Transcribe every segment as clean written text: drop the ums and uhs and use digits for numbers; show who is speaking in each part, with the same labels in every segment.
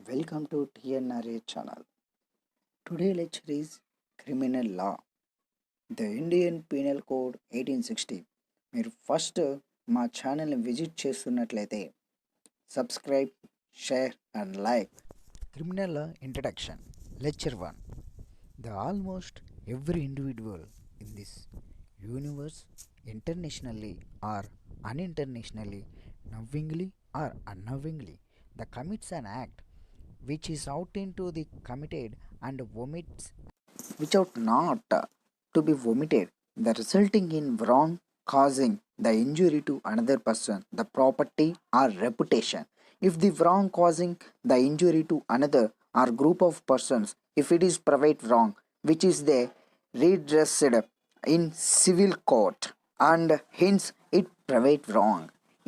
Speaker 1: Welcome to TNRA channel. Today lecture is Criminal Law. The Indian Penal Code 1860. మీరు first మా ఛానల్ని visit చేస్తున్నట్లయితే subscribe, share and like. Criminal law introduction. Lecture 1. The almost every individual in this universe, internationally or unintentionally, knowingly or unknowingly, that commits an act which is out into the committed and omits which ought not to be omitted, the resulting in wrong causing the injury to another person, the property or reputation. If the wrong causing the injury to another or group of persons, if it is private wrong, which is the redressed in civil court, and hence it private wrong,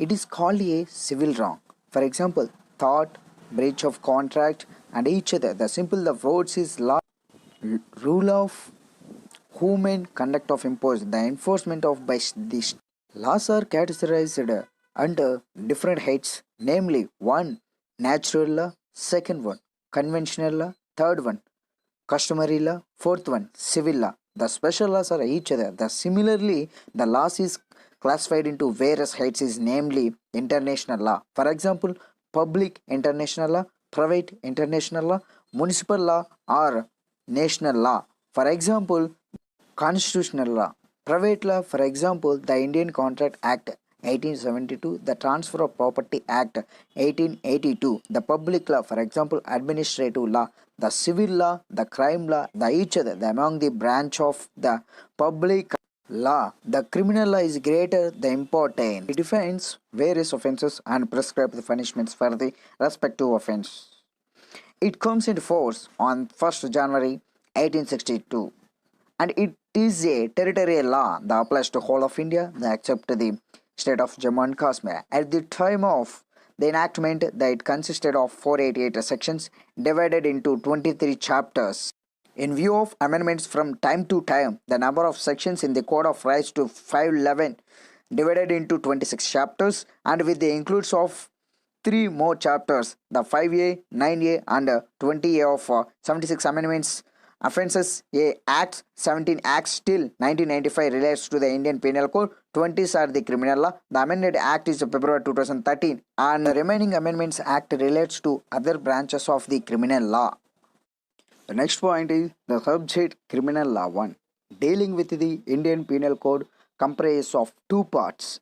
Speaker 1: it is called a civil wrong. For example, thought, breach of contract, and each other. The simple the words is law, rule of human conduct of imposed, the enforcement of by this. Laws are categorized under different heads, namely one natural law, second one conventional law, third one customary law, fourth one civil law. The special laws are each other. The similarly the laws is classified into various heads is namely international law. For example, public international law, private international law, municipal law or national law. For example, constitutional law. Private law, for example, the Indian Contract Act 1872, the Transfer of Property Act 1882. The public law, for example, administrative law. The civil law, the crime law, the each other, the among the branch of the public law. The criminal law is greater the important. It defines various offences and prescribes the punishments for the respective offence. It comes into force on 1st January 1862, and it is a territorial law that applies to whole of India, except the state of Jammu and Kashmir. At the time of the enactment, it consisted of 488 sections divided into 23 chapters. In view of amendments from time to time, the number of sections in the code of rise to 511 divided into 26 chapters, and with the includes of three more chapters, the 5A, 9A and 20A of 76 amendments. Offences A Acts, 17 Acts till 1995 relates to the Indian Penal Code, 20s are the criminal law. The amended act is February 2013 and the remaining amendments act relates to other branches of the criminal law. The next point is the subject criminal law 1. Dealing with the Indian Penal Code comprises of two parts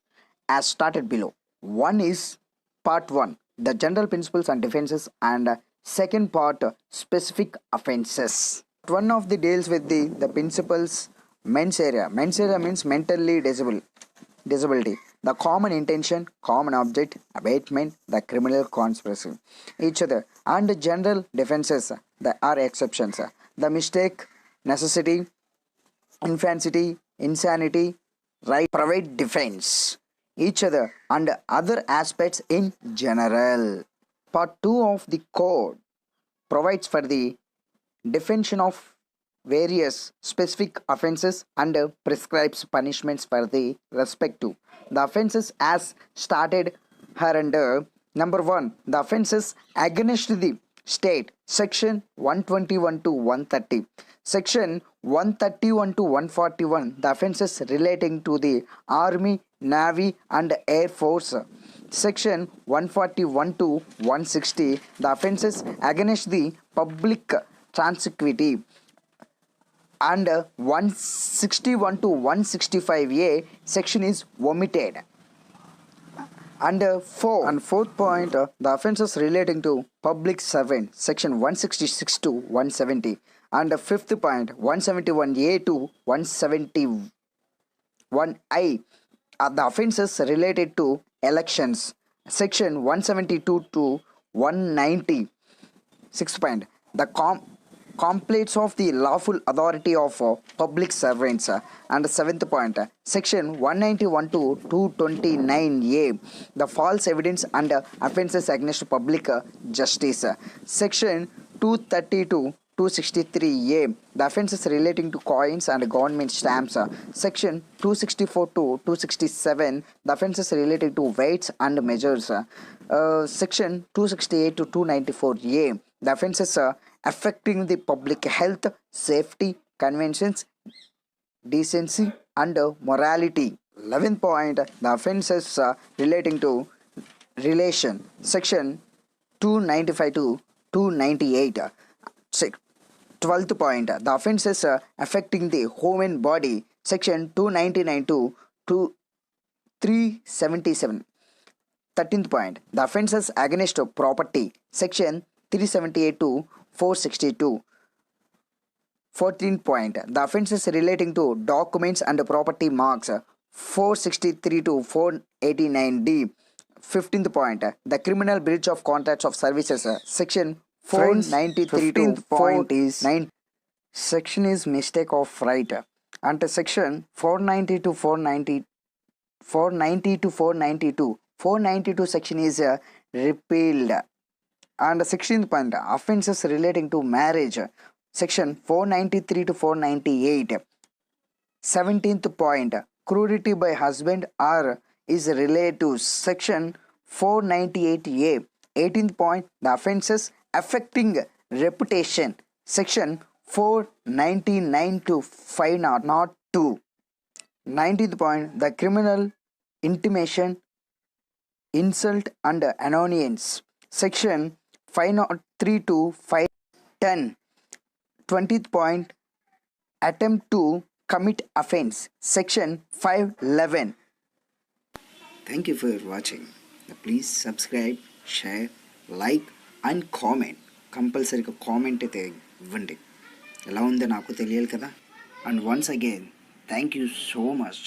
Speaker 1: as started below. One is part 1, the general principles and defenses, and second part, specific offenses. One of the deals with the principles mens area. Mens area means mentally disability. The common intention, common object, abatement, the criminal conspiracy, each other, and the general defenses. There are exceptions. The mistake, necessity, infancy, insanity, right, private defense, each other, and other aspects in general. Part 2 of the code provides for the definition of various specific offences and prescribes punishments for the respective. The offences as started hereunder. Number 1. The offences against the state, section 121 to 130. Section 131 to 141, the offences relating to the army, navy and air force. Section 141 to 160, the offences against the public tranquility, and 161 to 165A section is omitted. And fourth point, the offences relating to public servant, section 166 to 170. And fifth point, 171A to 171I, the offences related to elections, section 172 to 190. Sixth point, the complaints of the lawful authority of public servants. And seventh point, section 191 to 229A, the false evidence and offences against public justice, section 230 to 263A, the offences relating to coins and government stamps. Section 264 to 267, the offences relating to weights and measures. Section 268 to 294A, the offences affecting the public health, safety, conventions, decency, and morality. 11th point, the offences relating to relation. Section 295 to 298. 12th point, the offences affecting the human body. Section 299 to 377. 13th point, the offences against property. Section 378 to 462. 14th point, the offences relating to documents and property marks. 463 to 489D. 15th point, the criminal breach of contracts of services. Section 493 to 490. Section is mistake of right. And section 490 to 492. 492 section is repealed. And 16th point, offences relating to marriage. Section 493 to 498. 17th point, cruelty by husband or is related to. Section 498A. 18th point, the offences affecting reputation. Section 499 to 502. 19th point, the criminal intimidation, insult and annoyance. Section 503 to 510. 20th point, attempt to commit offense. Section 511. Thank you for watching. Please subscribe, share, like and comment. కంపల్సరీగా comment అయితే ఇవ్వండి, ఎలా ఉందో నాకు తెలియాలి కదా. And once again thank you so much.